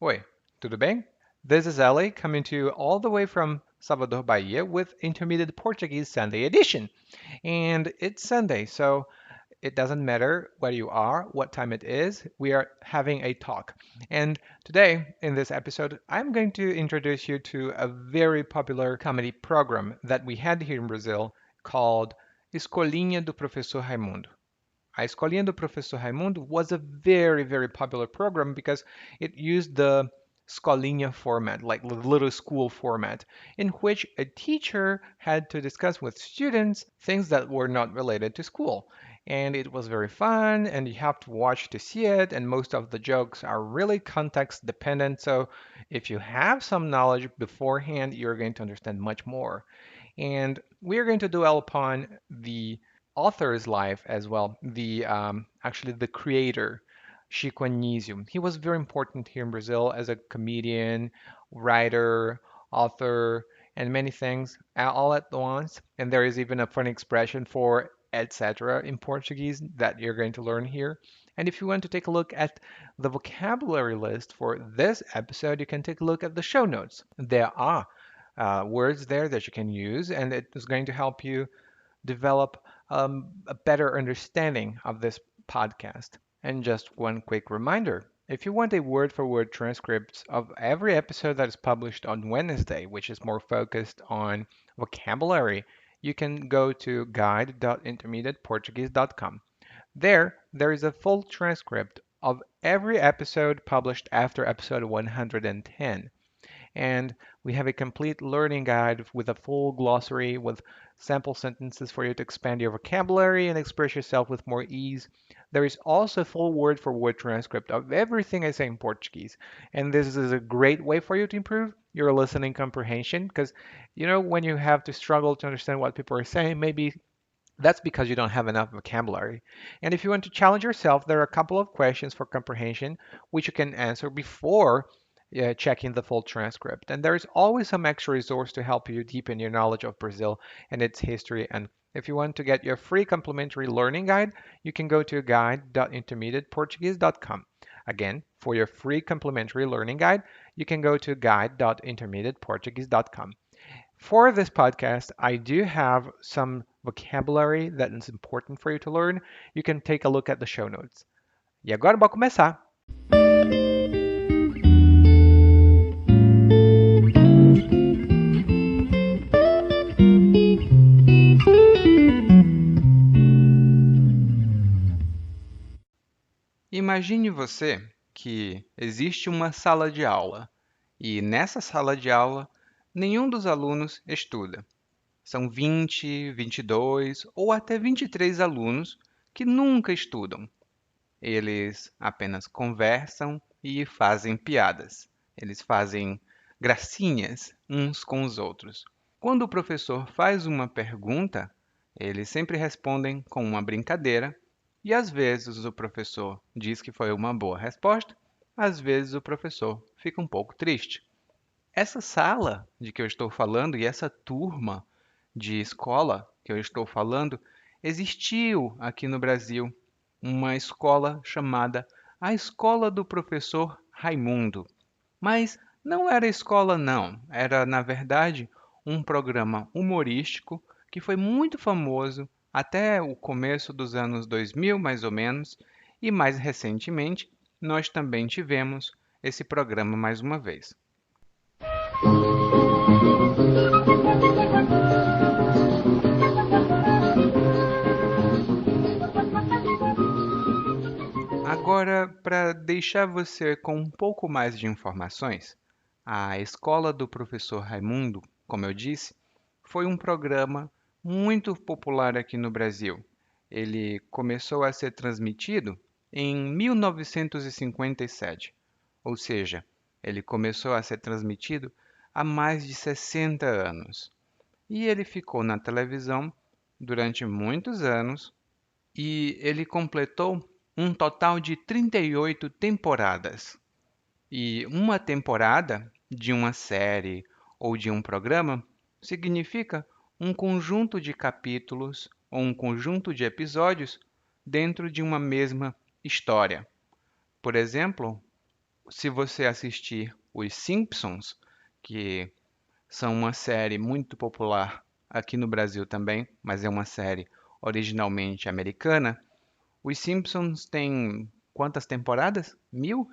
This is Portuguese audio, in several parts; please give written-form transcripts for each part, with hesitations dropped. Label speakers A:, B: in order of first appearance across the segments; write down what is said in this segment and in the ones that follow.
A: Oi, tudo bem? This is Ellie coming to you all the way from Salvador, Bahia with Intermediate Portuguese Sunday edition. And it's Sunday, so it doesn't matter where you are, what time it is, we are having a talk. And today, in this episode, I'm going to introduce you to a very popular comedy program that we had here in Brazil called Escolinha do Professor Raimundo. A Escolinha do Professor Raimundo was a very, very popular program because it used the Escolinha format, like the little school format, in which a teacher had to discuss with students things that were not related to school. And it was very fun, and you have to watch to see it, and most of the jokes are really context dependent. So if you have some knowledge beforehand, you're going to understand much more. And we are going to dwell upon the author's life as well, the actually the creator, Chico Anísio. He was very important here in Brazil as a comedian, writer, author, and many things all at once. And there is even a funny expression for etc. in Portuguese that you're going to learn here. And if you want to take a look at the vocabulary list for this episode, you can take a look at the show notes. There are words there that you can use, and it is going to help you develop a better understanding of this podcast. And just one quick reminder, if you want a word for word transcript of every episode that is published on Wednesday, which is more focused on vocabulary, you can go to guide.intermediateportuguese.com. There is a full transcript of every episode published after episode 110. And we have a complete learning guide with a full glossary with sample sentences for you to expand your vocabulary and express yourself with more ease. There is also a full word for word transcript of everything I say in Portuguese. And this is a great way for you to improve your listening comprehension because, when you have to struggle to understand what people are saying, maybe that's because you don't have enough vocabulary. And if you want to challenge yourself, there are a couple of questions for comprehension which you can answer before checking the full transcript. And there's always some extra resource to help you deepen your knowledge of Brazil and its history. And if you want to get your free complimentary learning guide, you can go to guide.intermediateportuguese.com. Again, for your free complimentary learning guide, you can go to guide.intermediateportuguese.com. For this podcast, I do have some vocabulary that is important for you to learn. You can take a look at the show notes. E agora, bora começar! Imagine você que existe uma sala de aula e nessa sala de aula nenhum dos alunos estuda. São 20, 22 ou até 23 alunos que nunca estudam. Eles apenas conversam e fazem piadas. Eles fazem gracinhas uns com os outros. Quando o professor faz uma pergunta, eles sempre respondem com uma brincadeira, e às vezes o professor diz que foi uma boa resposta, às vezes o professor fica um pouco triste. Essa sala de que eu estou falando e essa turma de escola que eu estou falando, existiu aqui no Brasil uma escola chamada a Escola do Professor Raimundo. Mas não era escola, não. Era, na verdade, um programa humorístico que foi muito famoso até o começo dos anos 2000, mais ou menos, e mais recentemente nós também tivemos esse programa mais uma vez. Agora, para deixar você com um pouco mais de informações, a Escola do Professor Raimundo, como eu disse, foi um programa muito popular aqui no Brasil. Ele começou a ser transmitido em 1957, ou seja, ele começou a ser transmitido há mais de 60 anos. E ele ficou na televisão durante muitos anos e ele completou um total de 38 temporadas. E uma temporada de uma série ou de um programa significa um conjunto de capítulos ou um conjunto de episódios dentro de uma mesma história. Por exemplo, Se você assistir Os Simpsons, que são uma série muito popular aqui no Brasil também, mas é uma série originalmente americana, Os Simpsons têm quantas temporadas? 1000?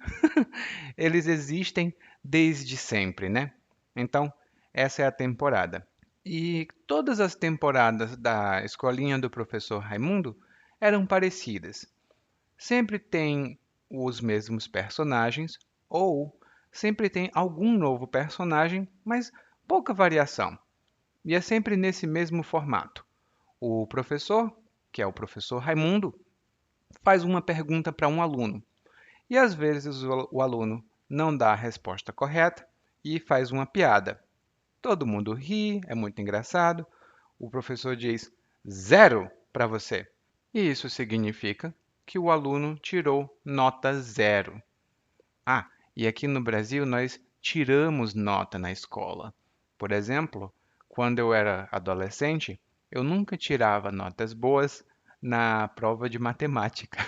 A: Eles existem desde sempre, né? Então, essa é a temporada. E todas as temporadas da Escolinha do Professor Raimundo eram parecidas. Sempre tem os mesmos personagens, ou sempre tem algum novo personagem, mas pouca variação. E é sempre nesse mesmo formato. O professor, que é o professor Raimundo, faz uma pergunta para um aluno. E às vezes o aluno não dá a resposta correta e faz uma piada. Todo mundo ri, é muito engraçado. O professor diz 0 para você. E isso significa que o aluno tirou nota 0. Ah, e aqui no Brasil nós tiramos nota na escola. Por exemplo, quando eu era adolescente, eu nunca tirava notas boas na prova de matemática.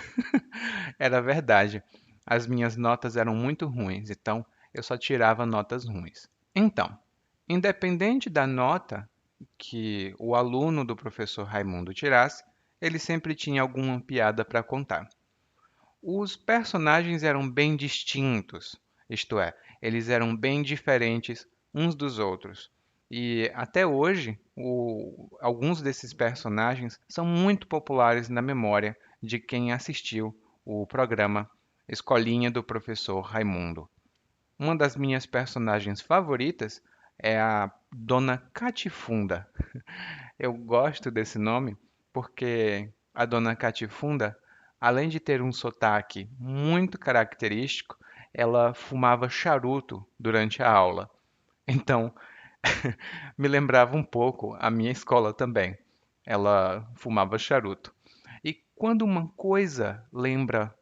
A: Era verdade. As minhas notas eram muito ruins, então eu só tirava notas ruins. Então, independente da nota que o aluno do professor Raimundo tirasse, ele sempre tinha alguma piada para contar. Os personagens eram bem distintos, isto é, eles eram bem diferentes uns dos outros. E até hoje, alguns desses personagens são muito populares na memória de quem assistiu o programa Escolinha do Professor Raimundo. Uma das minhas personagens favoritas é a Dona Catifunda. Eu gosto desse nome porque a Dona Catifunda, além de ter um sotaque muito característico, ela fumava charuto durante a aula. Então, me lembrava um pouco a minha escola também. Ela fumava charuto. E quando uma coisa lembra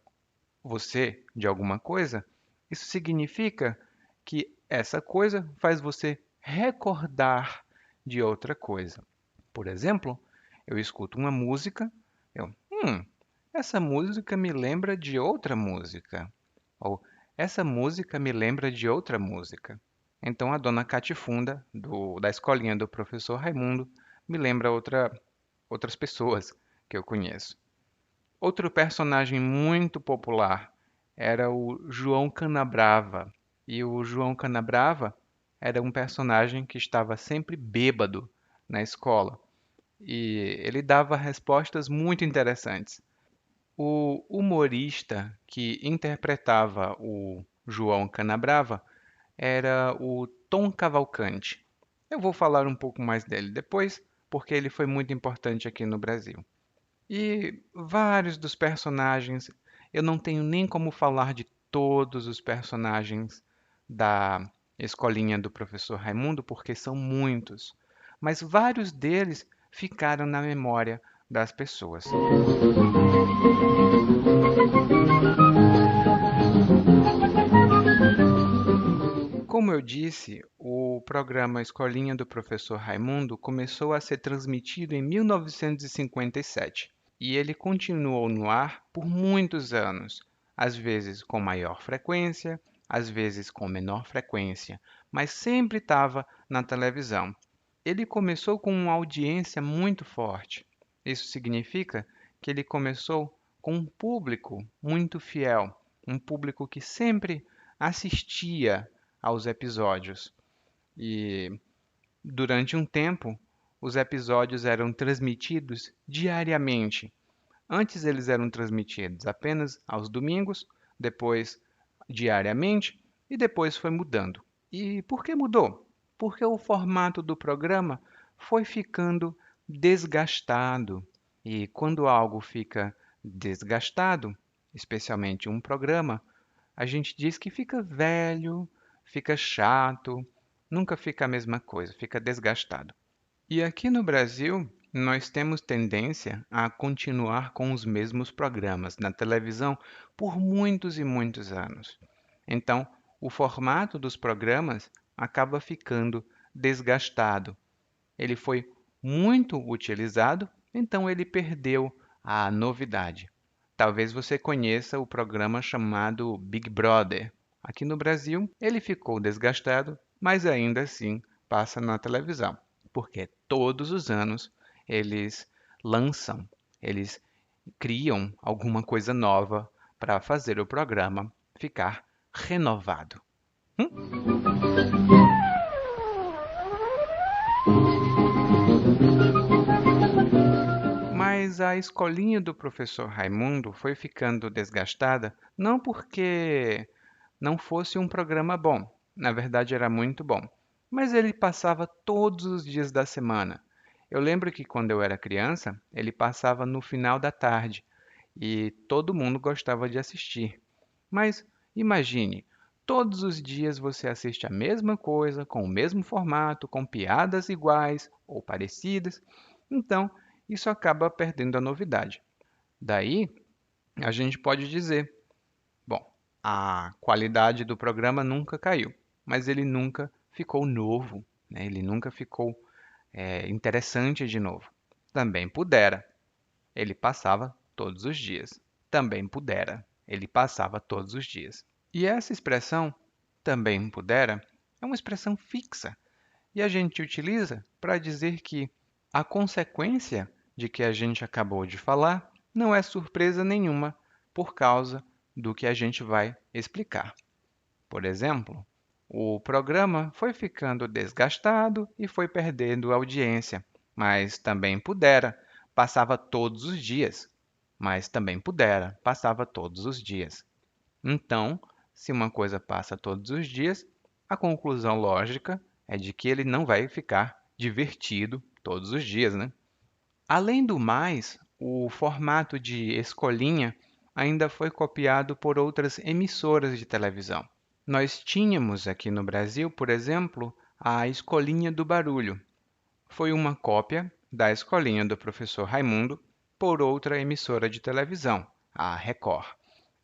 A: você de alguma coisa, isso significa que essa coisa faz você recordar de outra coisa. Por exemplo, eu escuto uma música, eu, essa música me lembra de outra música. Ou essa música me lembra de outra música. Então a dona Catifunda, da escolinha do professor Raimundo, me lembra outras pessoas que eu conheço. Outro personagem muito popular era o João Canabrava. E o João Canabrava era um personagem que estava sempre bêbado na escola. E ele dava respostas muito interessantes. O humorista que interpretava o João Canabrava era o Tom Cavalcante. Eu vou falar um pouco mais dele depois, porque ele foi muito importante aqui no Brasil. E vários dos personagens, eu não tenho nem como falar de todos os personagens da escolinha do professor Raimundo, porque são muitos, mas vários deles ficaram na memória das pessoas. Como eu disse, o programa Escolinha do Professor Raimundo começou a ser transmitido em 1957 e ele continuou no ar por muitos anos, às vezes com maior frequência, às vezes com menor frequência, mas sempre estava na televisão. Ele começou com uma audiência muito forte. Isso significa que ele começou com um público muito fiel, um público que sempre assistia aos episódios. E durante um tempo, os episódios eram transmitidos diariamente. Antes eles eram transmitidos apenas aos domingos, depois diariamente e depois foi mudando. E por que mudou? Porque o formato do programa foi ficando desgastado. E quando algo fica desgastado, especialmente um programa, a gente diz que fica velho, fica chato, nunca fica a mesma coisa, fica desgastado. E aqui no Brasil, nós temos tendência a continuar com os mesmos programas na televisão por muitos e muitos anos. Então, o formato dos programas acaba ficando desgastado. Ele foi muito utilizado, então ele perdeu a novidade. Talvez você conheça o programa chamado Big Brother.
B: Aqui no Brasil, ele ficou desgastado, mas ainda assim passa na televisão, porque todos os anos eles lançam, eles criam alguma coisa nova para fazer o programa ficar renovado. Mas a escolinha do professor Raimundo foi ficando desgastada não porque não fosse um programa bom, na verdade era muito bom, mas ele passava todos os dias da semana. Eu lembro que quando eu era criança, ele passava no final da tarde e todo mundo gostava de assistir. Mas imagine, todos os dias você assiste a mesma coisa, com o mesmo formato, com piadas iguais ou parecidas, então isso acaba perdendo a novidade. Daí, a gente pode dizer, bom, a qualidade do programa nunca caiu, mas ele nunca ficou novo, né? Ele nunca ficou interessante de novo. Também pudera, ele passava todos os dias. Também pudera, ele passava todos os dias. E essa expressão, também pudera, é uma expressão fixa e a gente utiliza para dizer que a consequência de que a gente acabou de falar não é surpresa nenhuma por causa do que a gente vai explicar. Por exemplo, o programa foi ficando desgastado e foi perdendo audiência, mas também pudera, passava todos os dias. Mas também pudera, passava todos os dias. Então, se uma coisa passa todos os dias, a conclusão lógica é de que ele não vai ficar divertido todos os dias, né? Além do mais, o formato de escolinha ainda foi copiado por outras emissoras de televisão. Nós tínhamos aqui no Brasil, por exemplo, a Escolinha do Barulho. Foi uma cópia da Escolinha do Professor Raimundo por outra emissora de televisão, a Record.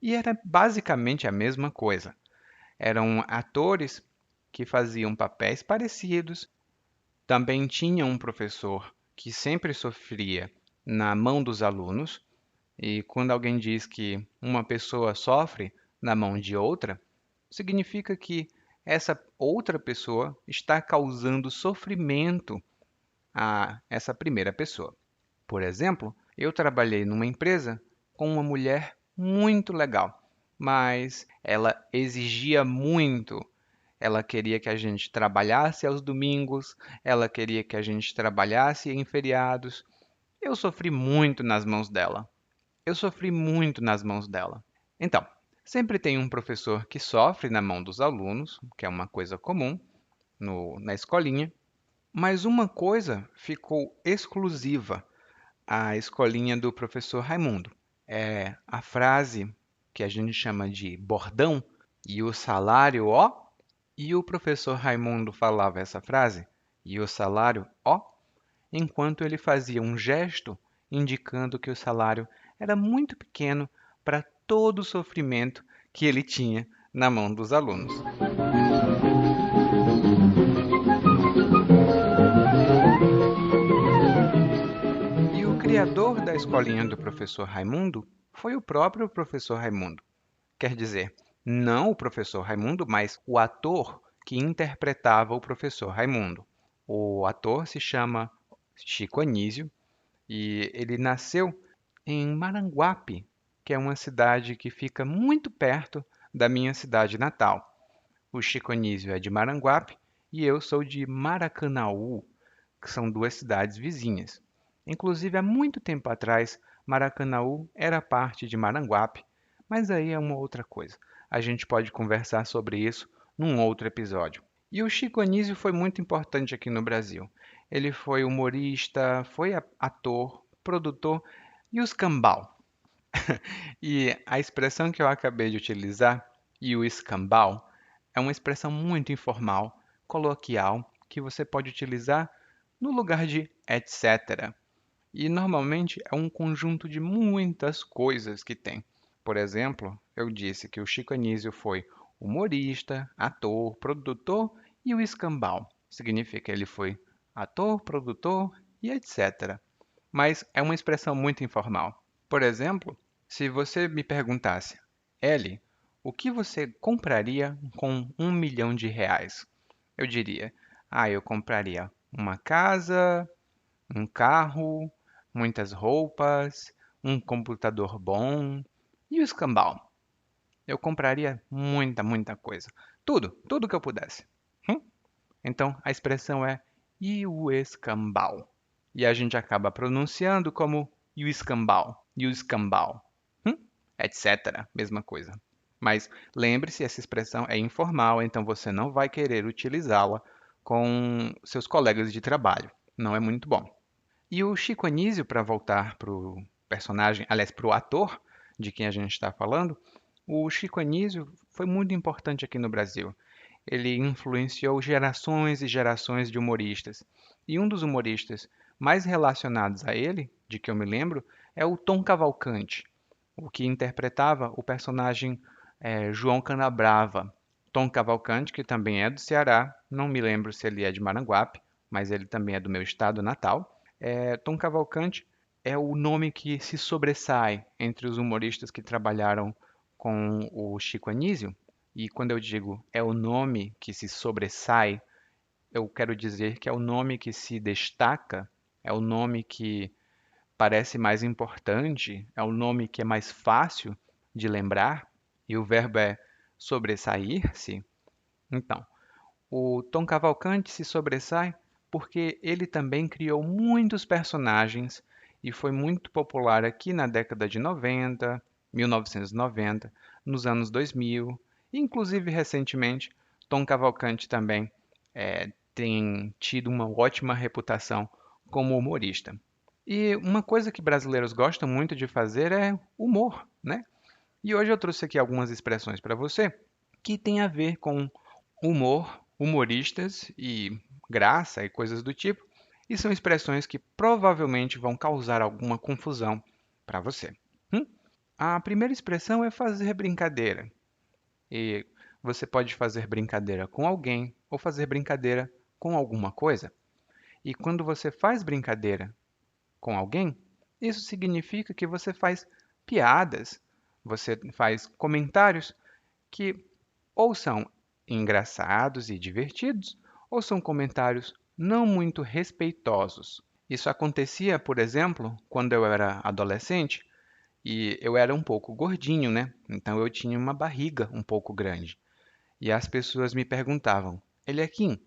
B: E era basicamente a mesma coisa. Eram atores que faziam papéis parecidos. Também tinha um professor que sempre sofria na mão dos alunos, e quando alguém diz que uma pessoa sofre na mão de outra, significa que essa outra pessoa está causando sofrimento a essa primeira pessoa. Por exemplo, eu trabalhei numa empresa com uma mulher muito legal, mas ela exigia muito. Ela queria que a gente trabalhasse aos domingos, ela queria que a gente trabalhasse em feriados. Eu sofri muito nas mãos dela. Eu sofri muito nas mãos dela. Então, sempre tem um professor que sofre na mão dos alunos, que é uma coisa comum na escolinha, mas uma coisa ficou exclusiva à escolinha do professor Raimundo. É a frase que a gente chama de bordão e o salário, ó. E o professor Raimundo falava essa frase, e o salário, ó, enquanto ele fazia um gesto indicando que o salário era muito pequeno para todo o sofrimento que ele tinha na mão dos alunos. E o criador da escolinha do professor Raimundo foi o próprio professor Raimundo. Quer dizer, não o professor Raimundo, mas o ator que interpretava o professor Raimundo. O ator se chama Chico Anísio e ele nasceu em Maranguape, que é uma cidade que fica muito perto da minha cidade natal. O Chico Anísio é de Maranguape e eu sou de Maracanaú, que são duas cidades vizinhas. Inclusive, há muito tempo atrás, Maracanaú era parte de Maranguape, mas aí é uma outra coisa. A gente pode conversar sobre isso num outro episódio. E o Chico Anísio foi muito importante aqui no Brasil. Ele foi humorista, foi ator, produtor e o escambau. E a expressão que eu acabei de utilizar, e o escambau, é uma expressão muito informal, coloquial, que você pode utilizar no lugar de etc. E normalmente é um conjunto de muitas coisas que tem. Por exemplo, eu disse que o Chico Anísio foi humorista, ator, produtor e o escambau. Significa que ele foi ator, produtor e etc. Mas é uma expressão muito informal. Por exemplo, se você me perguntasse, Ellie, O que você compraria com 1 milhão de reais? Eu diria, eu compraria uma casa, um carro, muitas roupas, um computador bom e o escambau. Eu compraria muita, muita coisa. Tudo, tudo que eu pudesse. Hum? Então, a expressão é e o escambau. E a gente acaba pronunciando como e o escambau, hum? etc. Mesma coisa. Mas lembre-se, essa expressão é informal, então você não vai querer utilizá-la com seus colegas de trabalho. Não é muito bom. E o Chico Anísio, para voltar para o personagem, aliás, para o ator de quem a gente está falando, o Chico Anísio foi muito importante aqui no Brasil. Ele influenciou gerações e gerações de humoristas. E um dos humoristas mais relacionados a ele, de que eu me lembro, é o Tom Cavalcante, o que interpretava o personagem João Canabrava. Tom Cavalcante, que também é do Ceará, não me lembro se ele é de Maranguape, mas ele também é do meu estado natal. Tom Cavalcante é o nome que se sobressai entre os humoristas que trabalharam com o Chico Anísio. E quando eu digo é o nome que se sobressai, eu quero dizer que é o nome que se destaca, é o nome que parece mais importante, é o nome que é mais fácil de lembrar, e o verbo é sobressair-se. Então, o Tom Cavalcante se sobressai porque ele também criou muitos personagens e foi muito popular aqui na década de 90, 1990, nos anos 2000, e inclusive recentemente, Tom Cavalcante também tem tido uma ótima reputação como humorista. E uma coisa que brasileiros gostam muito de fazer é humor, né? E hoje eu trouxe aqui algumas expressões para você que têm a ver com humor, humoristas e graça e coisas do tipo, e são expressões que provavelmente vão causar alguma confusão para você. Hum? A primeira expressão é fazer brincadeira, e você pode fazer brincadeira com alguém ou fazer brincadeira com alguma coisa. E quando você faz brincadeira com alguém, isso significa que você faz piadas, você faz comentários que ou são engraçados e divertidos, ou são comentários não muito respeitosos. Isso acontecia, por exemplo, quando eu era adolescente e eu era um pouco gordinho, né? Então eu tinha uma barriga um pouco grande. E as pessoas me perguntavam: Eliakim,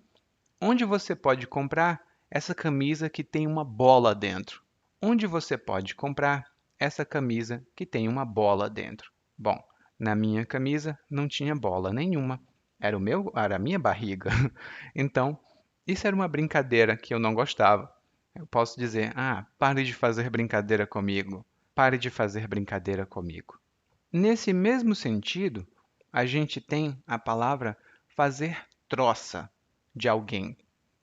B: onde você pode comprar essa camisa que tem uma bola dentro? Onde você pode comprar essa camisa que tem uma bola dentro? Bom, na minha camisa não tinha bola nenhuma. Era a minha barriga. Então, isso era uma brincadeira que eu não gostava. Eu posso dizer: pare de fazer brincadeira comigo. Pare de fazer brincadeira comigo. Nesse mesmo sentido, a gente tem a palavra fazer troça de alguém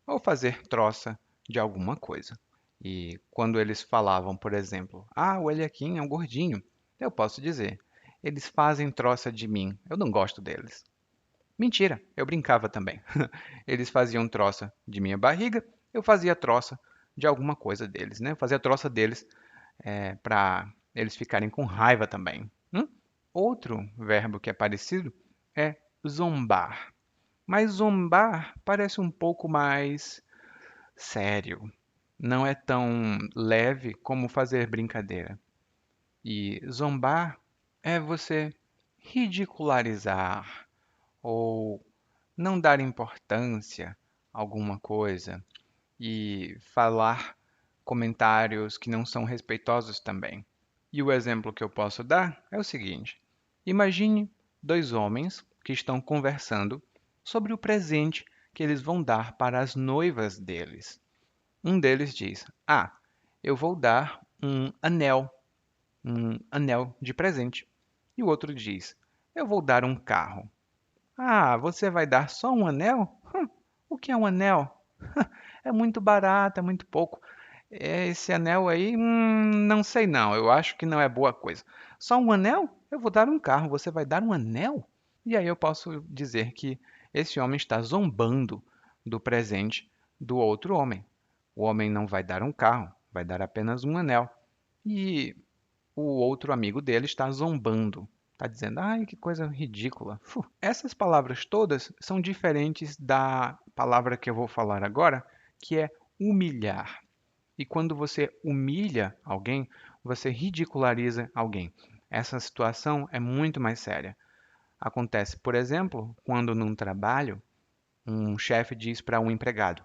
B: ou fazer troça de alguma coisa. E quando eles falavam, por exemplo, o Eliakim é um gordinho, eu posso dizer, eles fazem troça de mim, eu não gosto deles. Mentira, eu brincava também. Eles faziam troça de minha barriga, eu fazia troça de alguma coisa deles, né? Eu fazia troça deles para eles ficarem com raiva também. Outro verbo que é parecido é zombar. Mas zombar parece um pouco mais sério. Não é tão leve como fazer brincadeira. E zombar é você ridicularizar ou não dar importância a alguma coisa e falar comentários que não são respeitosos também. E o exemplo que eu posso dar é o seguinte: imagine dois homens que estão conversando sobre o presente que eles vão dar para as noivas deles. Um deles diz: eu vou dar um anel de presente. E o outro diz: eu vou dar um carro. Você vai dar só um anel? O que é um anel? É muito barato, é muito pouco. Esse anel aí, não sei não, eu acho que não é boa coisa. Só um anel? Eu vou dar um carro, você vai dar um anel? E aí eu posso dizer que esse homem está zombando do presente do outro homem. O homem não vai dar um carro, vai dar apenas um anel. E o outro amigo dele está zombando Está dizendo, ai, que coisa ridícula. Essas palavras todas são diferentes da palavra que eu vou falar agora, que é humilhar. E quando você humilha alguém, você ridiculariza alguém. Essa situação é muito mais séria. Acontece, por exemplo, quando num trabalho, um chefe diz para um empregado: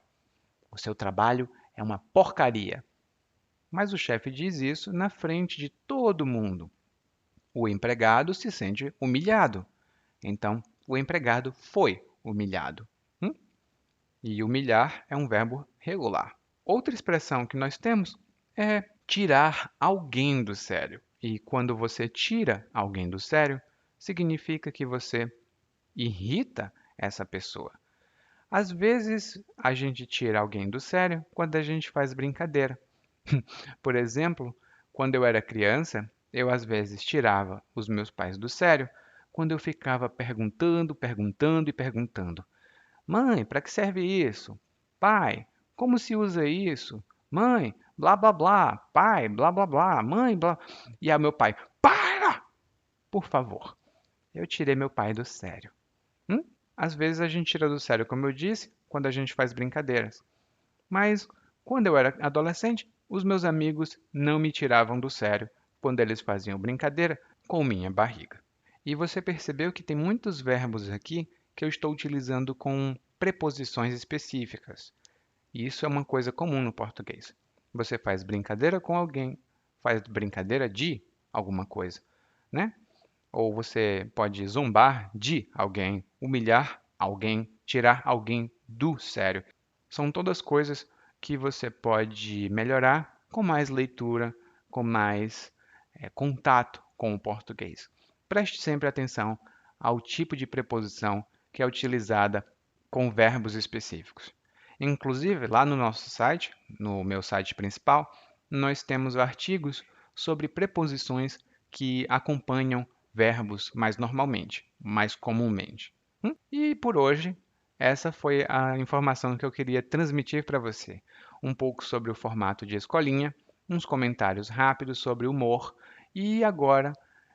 B: o seu trabalho é uma porcaria. Mas o chefe diz isso na frente de todo mundo. O empregado se sente humilhado. Então, o empregado foi humilhado. E humilhar é um verbo regular. Outra expressão que nós temos é tirar alguém do sério. E quando você tira alguém do sério, significa que você irrita essa pessoa. Às vezes, a gente tira alguém do sério quando a gente faz brincadeira. Por exemplo, quando eu era criança, eu às vezes tirava os meus pais do sério quando eu ficava perguntando, perguntando e perguntando. Mãe, para que serve isso? Pai, como se usa isso? Mãe, blá blá blá. Pai, blá blá blá. Mãe, blá. E aí meu pai, para! Por favor. Eu tirei meu pai do sério. Hum? Às vezes a gente tira do sério, como eu disse, quando a gente faz brincadeiras. Mas quando eu era adolescente, os meus amigos não me tiravam do sério quando eles faziam brincadeira com minha barriga. E você percebeu que tem muitos verbos aqui que eu estou utilizando com preposições específicas. E isso é uma coisa comum no português. Você faz brincadeira com alguém, faz brincadeira de alguma coisa, né? Ou você pode zombar de alguém, humilhar alguém, tirar alguém do sério. São todas coisas que você pode melhorar com mais leitura, com mais contato com o português. Preste sempre atenção ao tipo de preposição que é utilizada com verbos específicos. Inclusive, lá no nosso site, no meu site principal, nós temos artigos sobre preposições que acompanham verbos mais normalmente, mais comumente. E por hoje, essa foi a informação que eu queria transmitir para você. Um pouco sobre o formato de escolinha, uns comentários rápidos sobre humor. E agora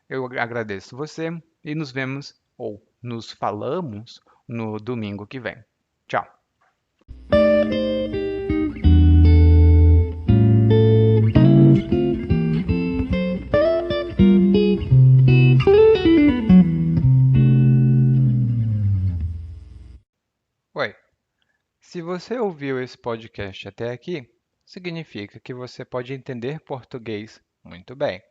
B: eu agradeço você e nos vemos ou nos falamos no domingo que vem. Tchau!
A: Oi, se você ouviu esse podcast até aqui, significa que você pode entender português muito bem.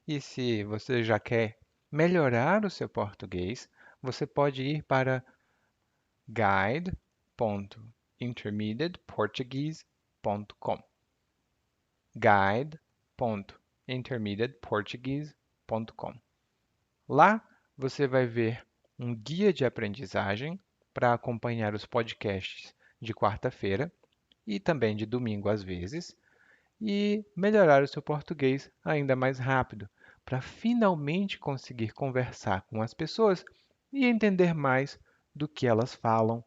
A: E se você já quer melhorar o seu português, você pode ir para guide.intermediateportuguese.com. guide.intermediateportuguese.com. Lá você vai ver um guia de aprendizagem para acompanhar os podcasts de quarta-feira e também de domingo às vezes, e melhorar o seu português ainda mais rápido, para finalmente conseguir conversar com as pessoas e entender mais do que elas falam